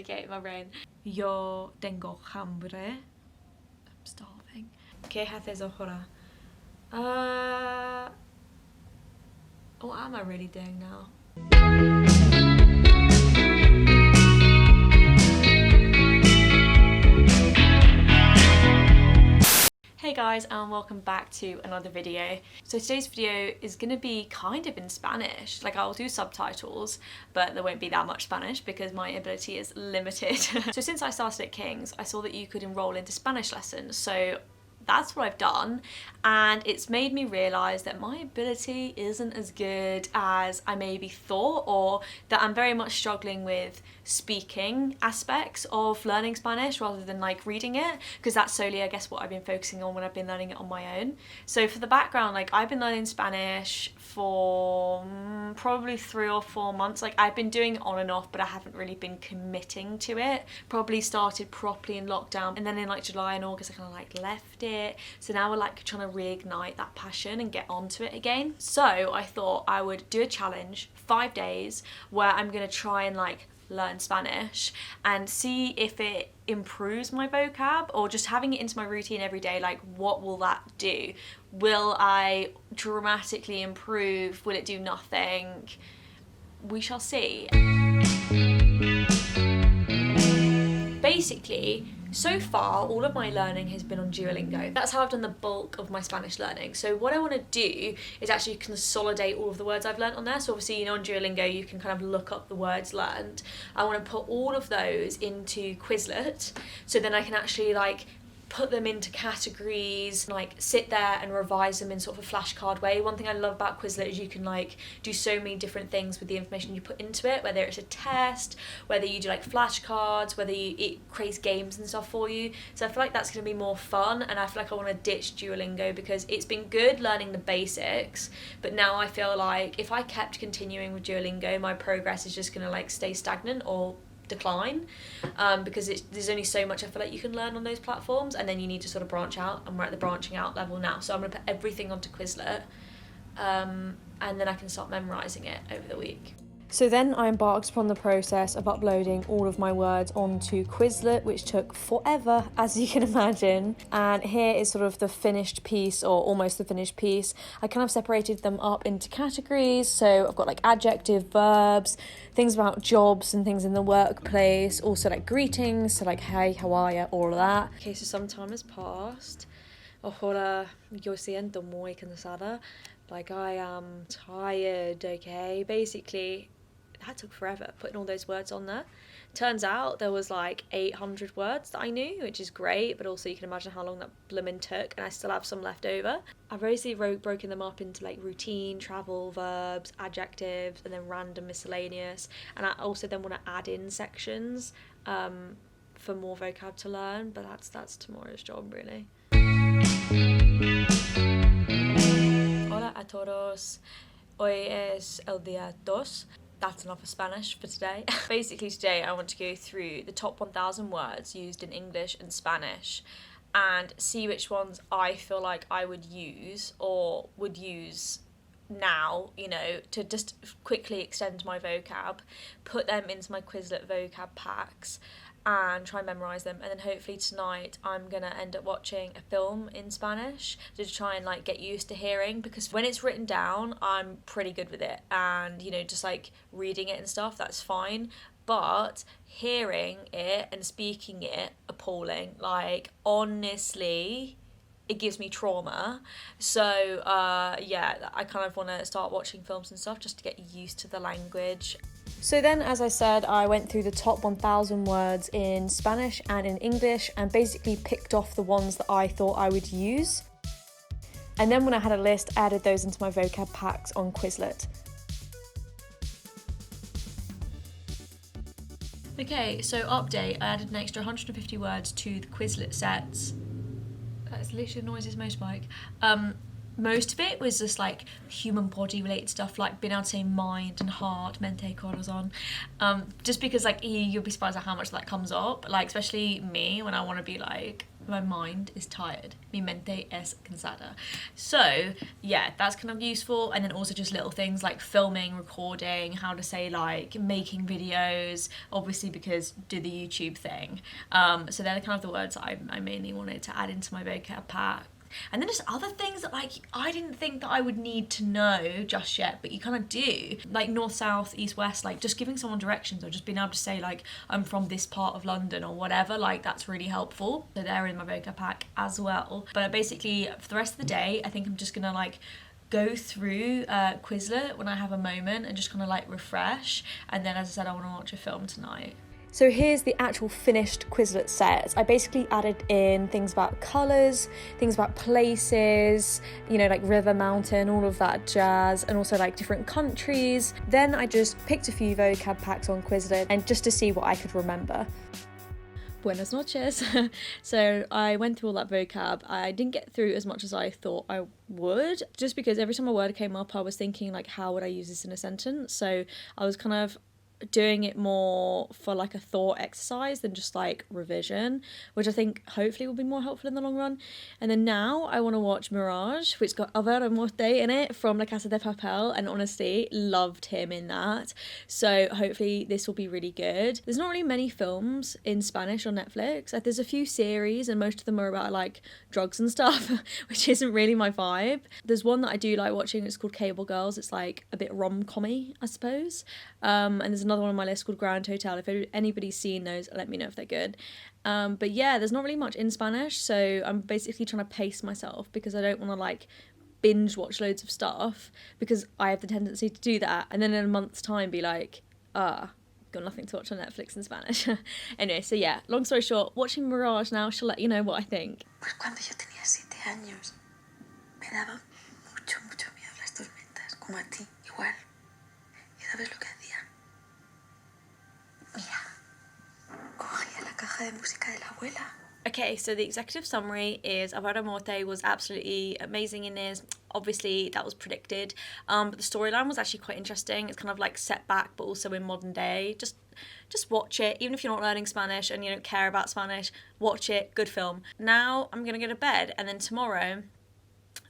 Okay, my brain. Yo tengo hambre. I'm starving. ¿Qué haces ahora? What am I really doing now? Hey guys, and welcome back to another video. So today's video is going to be kind of in Spanish. Like, I'll do subtitles, but there won't be that much Spanish because my ability is limited. So since I started at King's, I saw that you could enroll into Spanish lessons. So that's what I've done, and it's made me realise that my ability isn't as good as I maybe thought, or that I'm very much struggling with speaking aspects of learning Spanish rather than like reading it, because that's solely, I guess, what I've been focusing on when I've been learning it on my own. So for the background, like, I've been learning Spanish for probably 3 or 4 months. Like, I've been doing it on and off, but I haven't really been committing to it. Probably started properly in lockdown, and then in like July and August I kind of like left it. So now we're like trying to reignite that passion and get onto it again. So I thought I would do a challenge, 5 days, where I'm gonna try and like learn Spanish and see if it improves my vocab, or just having it into my routine every day. Like, what will that do? Will I dramatically improve? Will it do nothing? We shall see. Basically, so far, all of my learning has been on Duolingo. That's how I've done the bulk of my Spanish learning. So what I want to do is actually consolidate all of the words I've learnt on there. So obviously, you know, on Duolingo, you can kind of look up the words learned. I want to put all of those into Quizlet, so then I can actually like put them into categories, like sit there and revise them in sort of a flashcard way. One thing I love about Quizlet is you can like do so many different things with the information you put into it, whether it's a test, whether you do like flashcards, whether it creates games and stuff for you. So I feel like that's going to be more fun, and I feel like I want to ditch Duolingo because it's been good learning the basics, but now I feel like if I kept continuing with Duolingo, my progress is just going to like stay stagnant or decline, because there's only so much I feel like you can learn on those platforms, and then you need to sort of branch out, and we're at the branching out level now. So I'm going to put everything onto Quizlet, and then I can start memorising it over the week. So then I embarked upon the process of uploading all of my words onto Quizlet, which took forever, as you can imagine. And here is sort of the finished piece, or almost the finished piece. I kind of separated them up into categories. So I've got like adjective, verbs, things about jobs and things in the workplace, also like greetings, so like hey, how are you, all of that. Okay, so some time has passed. Ahora yo siento muy cansada. Like, I am tired, okay? Basically, that took forever, putting all those words on there. Turns out there was like 800 words that I knew, which is great, but also you can imagine how long that bloomin' took, and I still have some left over. I've basically broken them up into like routine, travel, verbs, adjectives, and then random miscellaneous. And I also then want to add in sections for more vocab to learn, but that's tomorrow's job, really. Hola a todos. Hoy es el día 2. That's enough of Spanish for today. Basically today I want to go through the top 1,000 words used in English and Spanish and see which ones I feel like I would use, or would use now, you know, to just quickly extend my vocab, put them into my Quizlet vocab packs and try and memorise them. And then hopefully tonight I'm gonna end up watching a film in Spanish to try and like get used to hearing, because when it's written down I'm pretty good with it, and you know, just like reading it and stuff, that's fine, but hearing it and speaking it, appalling. Like, honestly, it gives me trauma. So yeah, I kind of want to start watching films and stuff just to get used to the language. So then, as I said, I went through the top 1,000 words in Spanish and in English and basically picked off the ones that I thought I would use. And then when I had a list, I added those into my vocab packs on Quizlet. Okay, so update, I added an extra 150 words to the Quizlet sets. That's literally the noisiest motorbike. most of it was just like human body related stuff, like being able to say mind and heart, mente, corazon, just because like you'll be surprised at how much that comes up, like especially me when I want to be like, my mind is tired, mi mente es cansada. So yeah, that's kind of useful. And then also just little things like filming, recording, how to say like making videos, obviously because do the YouTube thing. So they're kind of the words that I mainly wanted to add into my vocab pack. And then just other things that like I didn't think that I would need to know just yet, but you kind of do, like north, south, east, west, like just giving someone directions or just being able to say like I'm from this part of London or whatever, like that's really helpful. So they're in my vocab pack as well. But basically for the rest of the day I think I'm just gonna like go through Quizlet when I have a moment and just kind of like refresh, and then as I said I want to watch a film tonight. So here's the actual finished Quizlet set. I basically added in things about colours, things about places, you know, like river, mountain, all of that jazz, and also like different countries. Then I just picked a few vocab packs on Quizlet and just to see what I could remember. Buenas noches. So I went through all that vocab. I didn't get through as much as I thought I would, just because every time a word came up I was thinking like, how would I use this in a sentence? So I was kind of doing it more for like a thought exercise than just like revision, which I think hopefully will be more helpful in the long run. And then now I want to watch Mirage, which got Alvaro Morte in it from La Casa de Papel, and honestly loved him in that. So hopefully this will be really good. There's not really many films in Spanish on Netflix. Like there's a few series and most of them are about like drugs and stuff, which isn't really my vibe. There's one that I do like watching, it's called Cable Girls. It's like a bit rom-commy, I suppose. And there's another one on my list called Grand Hotel. If anybody's seen those, let me know if they're good. But yeah, there's not really much in Spanish, so I'm basically trying to pace myself because I don't want to like binge watch loads of stuff, because I have the tendency to do that and then in a month's time be like, got nothing to watch on Netflix in Spanish. Anyway, so yeah, long story short, watching Mirage now, she'll let you know what I think. Pues cuando yo tenía 7 años me daba mucho miedo las tormentas, como a ti, igual. ¿Y sabes lo que hacía? Mira, cogía la caja de música de la abuela. Okay, so the executive summary is Alvaro Morte was absolutely amazing in this. Obviously, that was predicted. But the storyline was actually quite interesting. It's kind of like set back, but also in modern day. Just watch it. Even if you're not learning Spanish and you don't care about Spanish, watch it. Good film. Now I'm going to go to bed, and then tomorrow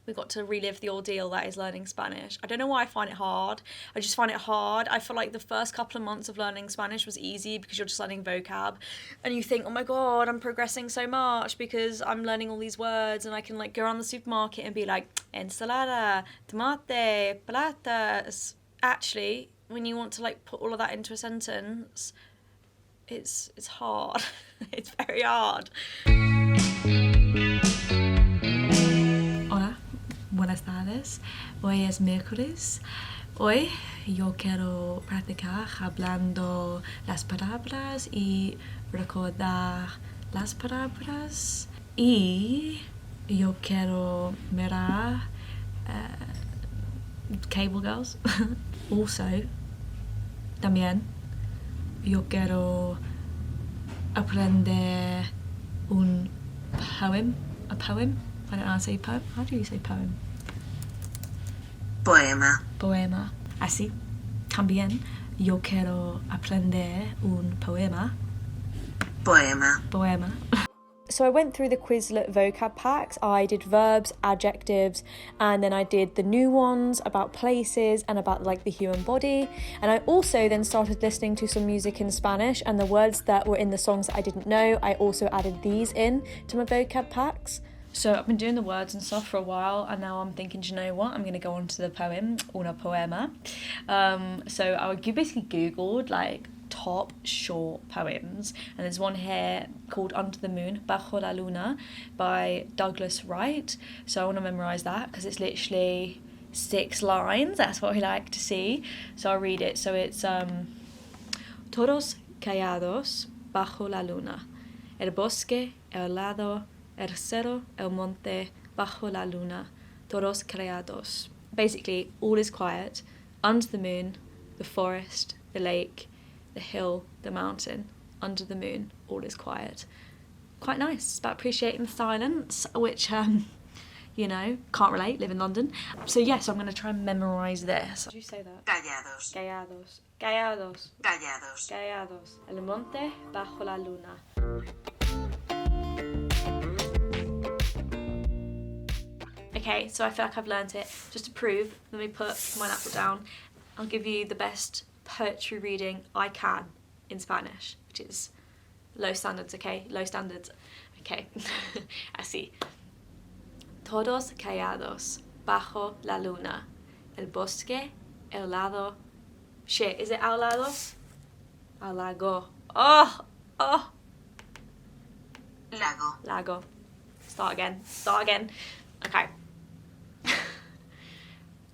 we've got to relive the ordeal that is learning Spanish. I don't know why I find it hard. I just find it hard. I feel like the first couple of months of learning Spanish was easy because you're just learning vocab and you think, oh my God, I'm progressing so much because I'm learning all these words, and I can like go around the supermarket and be like, ensalada, tomate, patatas. Actually, when you want to like put all of that into a sentence, it's hard. It's very hard. Buenas tardes, hoy es miércoles. Hoy yo quiero practicar hablando las palabras y recordar las palabras, y yo quiero mirar Cable Girls. Also, también yo quiero aprender a poem. I don't know how to say poem. How do you say poem? Poema. Así. También yo quiero aprender un poema. Poema. So I went through the Quizlet vocab packs. I did verbs, adjectives, and then I did the new ones about places and about like the human body. And I also then started listening to some music in Spanish, and the words that were in the songs that I didn't know, I also added these in to my vocab packs. So I've been doing the words and stuff for a while, and now I'm thinking, do you know what? I'm going to go on to the poem, una poema. So I basically Googled like top short poems, and there's one here called Under the Moon, Bajo la Luna, by Douglas Wright. So I want to memorise that because it's literally 6 lines. That's what we like to see. So I'll read it. So it's Todos callados bajo la luna, el bosque, el lado, el cerro, el monte, bajo la luna, todos callados. Basically, all is quiet, under the moon, the forest, the lake, the hill, the mountain, under the moon, all is quiet. Quite nice. It's about appreciating the silence, which, you know, can't relate, live in London. So yes, I'm gonna try and memorize this. Did you say that? Callados. Callados. Callados. Callados. Callados. El monte bajo la luna. Okay, so I feel like I've learnt it. Just to prove, let me put my laptop down. I'll give you the best poetry reading I can in Spanish, which is low standards, okay? Low standards. Okay, así. Todos callados bajo la luna. El bosque, el lado. Shit, is it al lado? Al lago. Oh! Lago. Lago. Start again. Okay.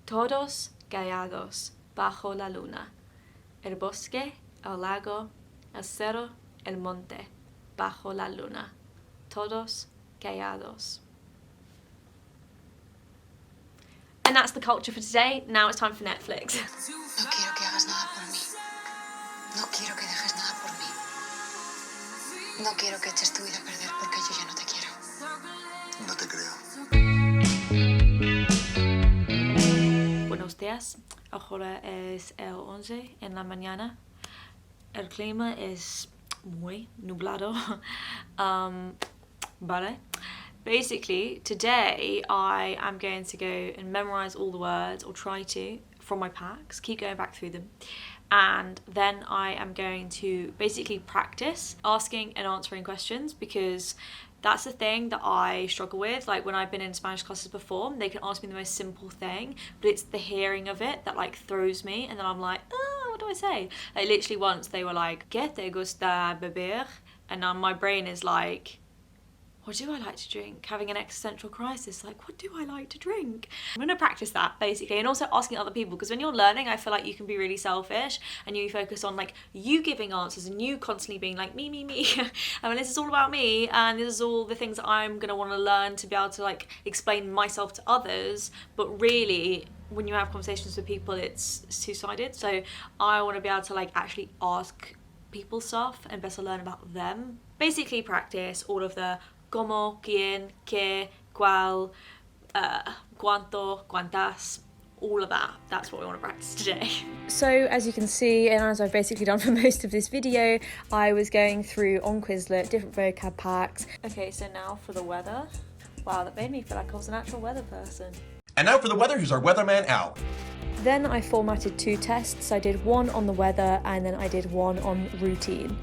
Todos callados bajo la luna. El bosque, el lago, el cerro, el monte, bajo la luna. Todos callados. And that's the culture for today. Now it's time for Netflix. No quiero que hagas nada por mí. No quiero que dejes nada por mí. No quiero que eches tu vida a perder porque yo ya no te quiero. No te creo. Buenos días. Ahora es el 11 en la mañana. El clima es muy nublado. Vale. Basically, today I am going to go and memorize all the words, or try to, from my packs, keep going back through them. And then I am going to basically practice asking and answering questions, because that's the thing that I struggle with. Like when I've been in Spanish classes before, they can ask me the most simple thing, but it's the hearing of it that like throws me, and then I'm like, oh, what do I say? Like literally once they were like, ¿Qué te gusta beber? And now my brain is like, what do I like to drink? Having an existential crisis, like, what do I like to drink? I'm gonna practice that basically, and also asking other people, because when you're learning, I feel like you can be really selfish and you focus on like you giving answers and you constantly being like me. I mean, this is all about me, and this is all the things that I'm gonna want to learn to be able to like explain myself to others. But really, when you have conversations with people, it's two-sided. So I want to be able to like actually ask people stuff and better learn about them. Basically practice all of the como, quién, qué, cuál, cuánto, cuántas, all of that. That's what we want to practice today. So as you can see, and as I've basically done for most of this video, I was going through on Quizlet different vocab packs. Okay, so now for the weather. Wow, that made me feel like I was an actual weather person. And now for the weather, here's our weatherman, Al. Then I formatted 2 tests. I did one on the weather and then I did one on routine.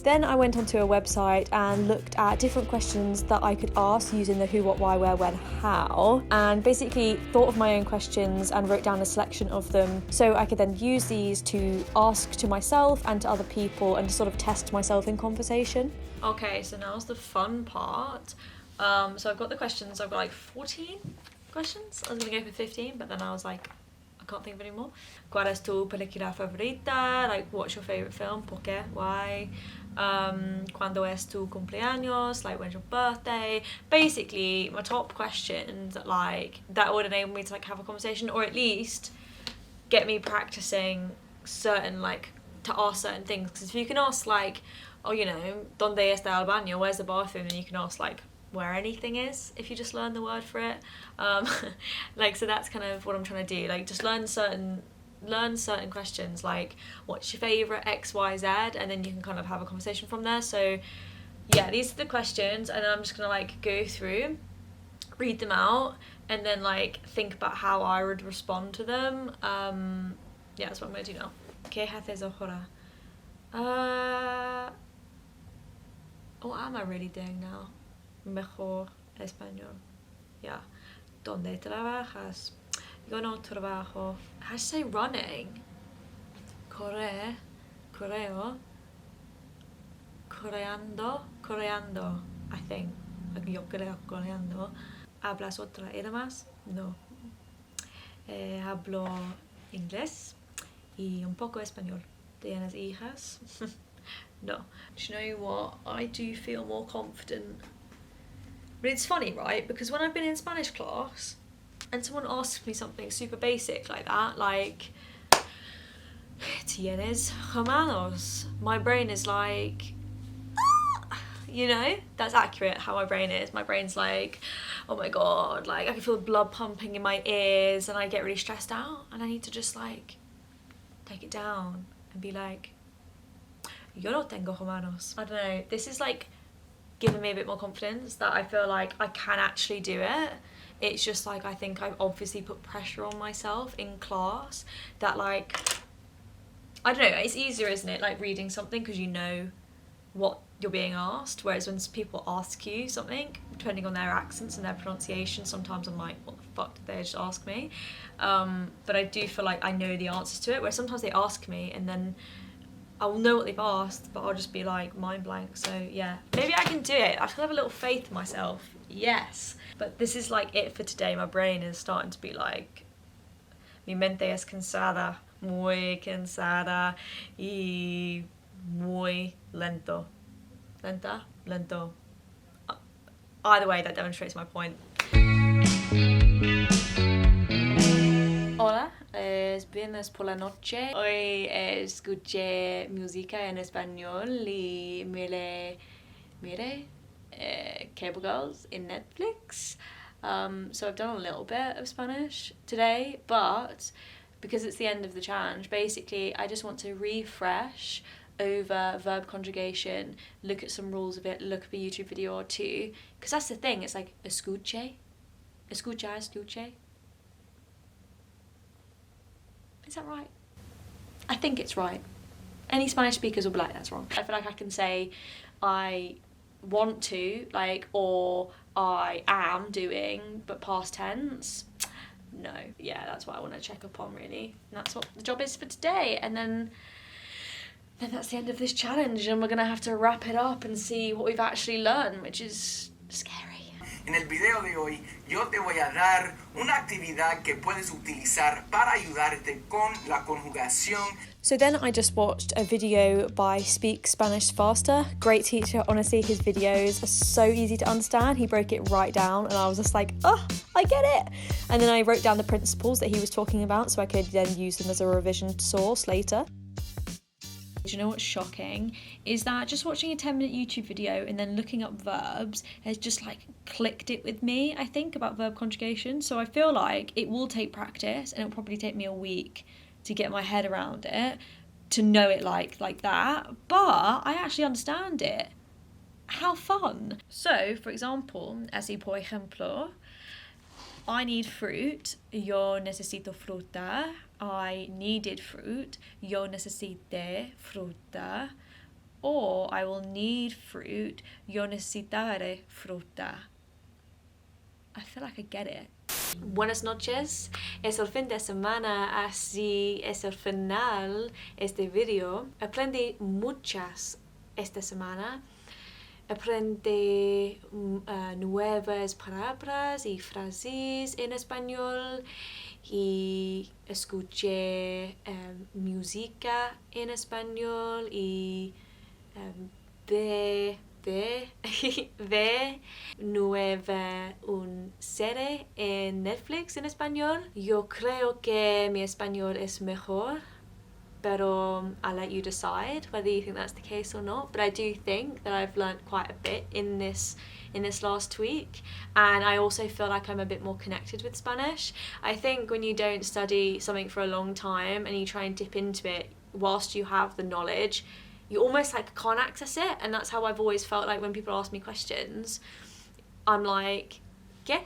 Then I went onto a website and looked at different questions that I could ask using the who, what, why, where, when, how, and basically thought of my own questions and wrote down a selection of them so I could then use these to ask to myself and to other people and to sort of test myself in conversation. Okay, so now's the fun part. So I've got the questions. I've got like 14 questions. I was going to go for 15, but then I was like, I can't think of any more. ¿Cuál es tu película favorita? Like, what's your favourite film? ¿Por qué? Why? ¿Cuándo es tu cumpleaños? Like, when's your birthday? Basically, my top questions like that would enable me to like have a conversation, or at least get me practicing certain like to ask certain things. Because if you can ask like, oh, you know, ¿Dónde está el baño? Where's the bathroom? And you can ask like where anything is if you just learn the word for it. Like, so that's kind of what I'm trying to do. Like, just learn certain questions, like what's your favorite X, Y, Z, and then you can kind of have a conversation from there. So yeah, these are the questions, and then I'm just gonna like go through, read them out, and then like think about how I would respond to them. Yeah, that's what I'm gonna do now. ¿Qué haces ahora? What am I really doing now? Mejor español. Yeah. ¿Dónde trabajas? Yo no trabajo. How do you say running? Correo. Coreando, I think. Yo creo coreando. ¿Hablas otra idiomas? No. Hablo inglés y un poco español. ¿Tienes hijas? No. Do you know what? I do feel more confident. But it's funny, right? Because when I've been in Spanish class and someone asks me something super basic like that, like, ¿Tienes hermanos? My brain is like, ah! You know? That's accurate how my brain is. My brain's like, oh my god, like I can feel the blood pumping in my ears and I get really stressed out, and I need to just like take it down and be like, yo no tengo manos. I don't know, this is like giving me a bit more confidence that I feel like I can actually do it. It's just like, I think I've obviously put pressure on myself in class that like, I don't know, it's easier, isn't it, like reading something because you know what you're being asked, whereas when people ask you something, depending on their accents and their pronunciation, sometimes I'm like, what the fuck did they just ask me? But I do feel like I know the answers to it, where sometimes they ask me and then I'll know what they've asked, but I'll just be like mind blank. So yeah, maybe I can do it. I still have a little faith in myself, yes. But this is like it for today. My brain is starting to be like, mi mente es cansada, muy cansada y muy lento. Lenta? Lento. Either way, that demonstrates my point. Hola, es viernes por la noche. Hoy escuché música en español y mire Cable Girls in Netflix. So I've done a little bit of Spanish today, but because it's the end of the challenge, basically I just want to refresh over verb conjugation, look at some rules of it, look up a YouTube video or two, because that's the thing, it's like escuche. Is that right? I think it's right. Any Spanish speakers will be like, that's wrong. I feel like I can say I want to, like, or I am doing, but past tense, no. Yeah, that's what I want to check up on, really. And that's what the job is for today. And then that's the end of this challenge, and we're gonna have to wrap it up and see what we've actually learned, which is scary. En el video de hoy yo te voy a dar una actividad que puedes utilizar para ayudarte con la conjugación. So then I just watched a video by Speak Spanish Faster. Great teacher, honestly, his videos are so easy to understand. He broke it right down and I was just like, oh, I get it. And then I wrote down the principles that he was talking about so I could then use them as a revision source later. Do you know what's shocking? Is that just watching a 10-minute YouTube video and then looking up verbs has just like clicked it with me, I think, about verb conjugation. So I feel like it will take practice and it'll probably take me a week to get my head around it, to know it like that, but I actually understand it. How fun. So, for example, así por ejemplo, I need fruit, yo necesito fruta. I needed fruit, yo necesité fruta. Or I will need fruit, yo necesitaré fruta. I feel like I get it. Buenas noches, es el fin de semana, así es el final este video. Aprendí muchas esta semana. Aprendí nuevas palabras y frases en español y escuché música en español y ve nueva un serie en Netflix en español. Yo creo que mi español es mejor, pero I'll let you decide whether you think that's the case or not. But I do think that I've learnt quite a bit in this last week, and I also feel like I'm a bit more connected with Spanish. I think when you don't study something for a long time and you try and dip into it whilst you have the knowledge, you almost like can't access it, and that's how I've always felt like when people ask me questions, I'm like, ¿qué?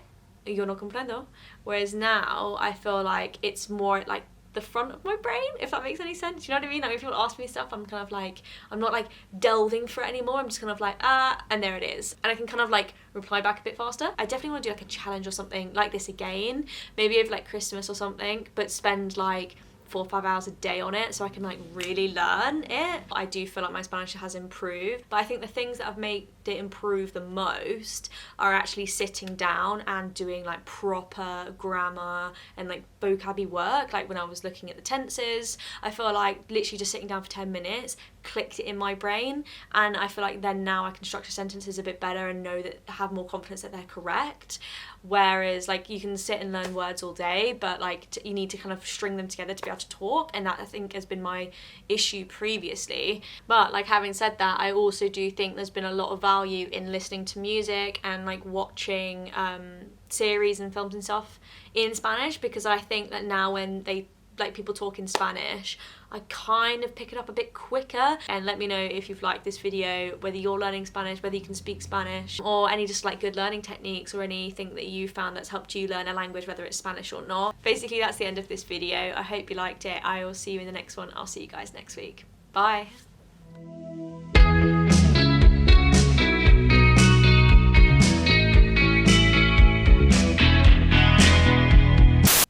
Yo no comprendo. Whereas now I feel like it's more like the front of my brain, if that makes any sense. You know what I mean? Like when people ask me stuff, I'm kind of like, I'm not like delving for it anymore. I'm just kind of like, and there it is. And I can kind of like reply back a bit faster. I definitely want to do like a challenge or something like this again, maybe over like Christmas or something, but spend like 4 or 5 hours a day on it so I can like really learn it. I do feel like my Spanish has improved, but I think the things that have made it improve the most are actually sitting down and doing like proper grammar and like vocabulary work. Like when I was looking at the tenses, I feel like literally just sitting down for 10 minutes, clicked it in my brain, and I feel like then now I can structure sentences a bit better and know that, have more confidence that they're correct. Whereas like you can sit and learn words all day, but like you need to kind of string them together to be able to talk, and that I think has been my issue previously. But like having said that, I also do think there's been a lot of value in listening to music and like watching series and films and stuff in Spanish, because I think that now when they like people talk in Spanish, I kind of pick it up a bit quicker. And let me know if you've liked this video, whether you're learning Spanish, whether you can speak Spanish, or any just like good learning techniques or anything that you found that's helped you learn a language, whether it's Spanish or not. Basically that's the end of this video. I hope you liked it. I will see you in the next one. I'll see you guys next week. Bye.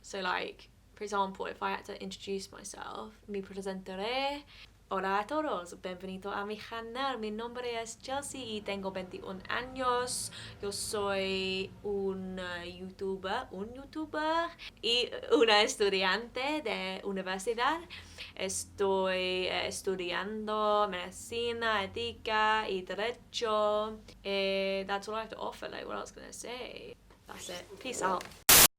So like, for example, if I had to introduce myself, me presentaré. Hola a todos, bienvenido a mi canal. Mi nombre es Chelsea y tengo 21 años. Yo soy un youtuber y una estudiante de universidad. Estoy estudiando medicina, ética y derecho. That's all I have to offer. Like, what else can I say? That's it. Peace out.